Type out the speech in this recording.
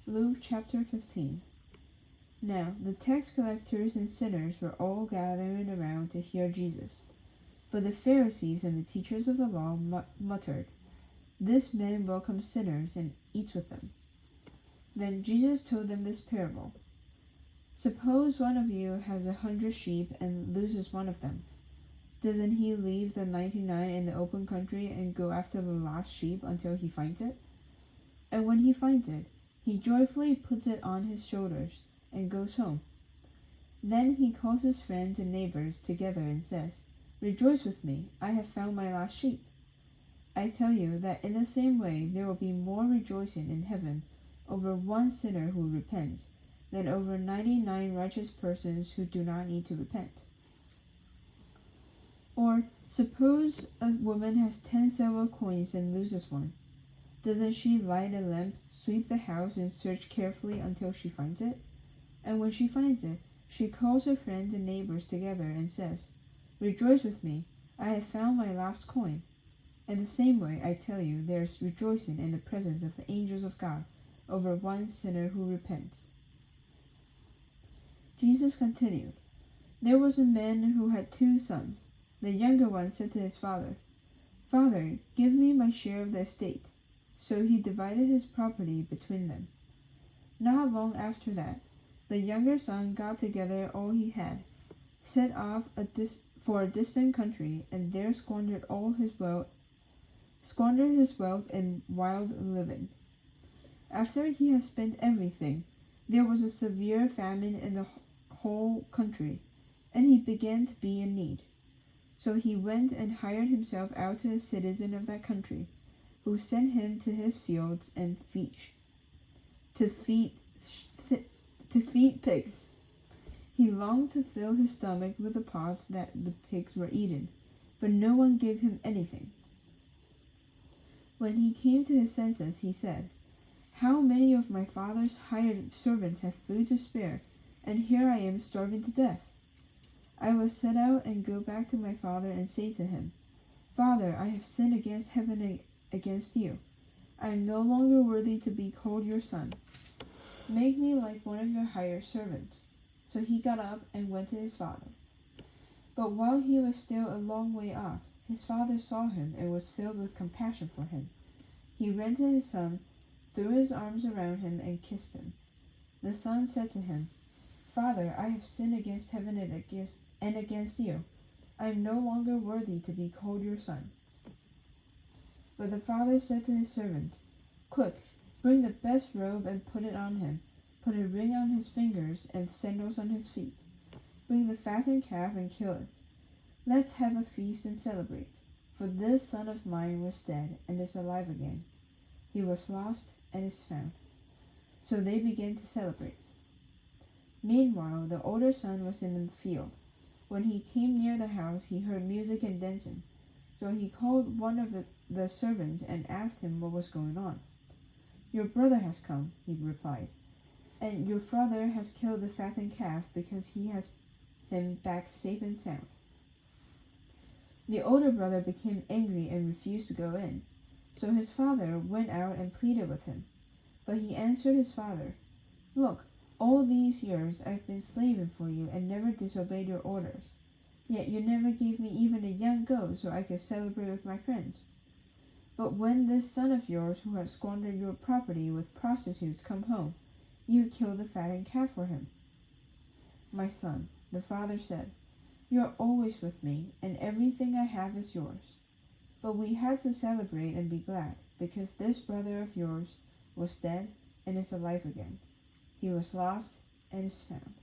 Luke chapter 15. Now the tax collectors and sinners were all gathering around to hear Jesus. But the Pharisees and the teachers of the law muttered, "This man welcomes sinners and eats with them." Then Jesus told them this parable. Suppose one of you has 100 sheep and loses one of them. Doesn't he leave the 99 in the open country and go after the lost sheep until he finds it? And when he finds it, he joyfully puts it on his shoulders and goes home. Then he calls his friends and neighbors together and says, "Rejoice with me, I have found my lost sheep." I tell you that in the same way there will be more rejoicing in heaven over one sinner who repents than over 99 righteous persons who do not need to repent. Or suppose a woman has 10 silver coins and loses one. Doesn't she light a lamp, sweep the house, and search carefully until she finds it? And when she finds it, she calls her friends and neighbors together and says, "Rejoice with me, I have found my lost coin." In the same way, I tell you, there is rejoicing in the presence of the angels of God over one sinner who repents. Jesus continued, There was a man who had 2 sons. The younger one said to his father, "Father, give me my share of the estate." So he divided his property between them. Not long after that, the younger son got together all he had, set off for a distant country, and there squandered his wealth in wild living. After he had spent everything, there was a severe famine in the whole country, and he began to be in need. So he went and hired himself out to a citizen of that country, who sent him to his fields and to feed pigs. He longed to fill his stomach with the pods that the pigs were eating, but no one gave him anything. When he came to his senses, he said, "How many of my father's hired servants have food to spare, and here I am starving to death? I will set out and go back to my father and say to him, 'Father, I have sinned against heaven and against you. I am no longer worthy to be called your son. Make me like one of your hired servants.' So he got up and went to his father. But while he was still a long way off, his father saw him and was filled with compassion for him. He ran to his son, threw his arms around him, and kissed him. The son said to him, 'Father, I have sinned against heaven and against you. I am no longer worthy to be called your son.' But the father said to his servants, 'Quick, bring the best robe and put it on him. Put a ring on his fingers and sandals on his feet. Bring the fattened calf and kill it. Let's have a feast and celebrate. For this son of mine was dead and is alive again. He was lost and is found.' So they began to celebrate. Meanwhile, the older son was in the field. When he came near the house, he heard music and dancing. So he called one of the servants and asked him what was going on. 'Your brother has come,' he replied, 'and your father has killed the fattened calf because he has him back safe and sound.' The older brother became angry and refused to go in. So his father went out and pleaded with him. But he answered his father, 'Look, all these years I've been slaving for you and never disobeyed your orders. Yet you never gave me even a young goat so I could celebrate with my friends. But when this son of yours who has squandered your property with prostitutes come home, you kill the fattened calf for him.' 'My son,' the father said, 'you are always with me, and everything I have is yours. But we had to celebrate and be glad, because this brother of yours was dead and is alive again. He was lost and is found.'"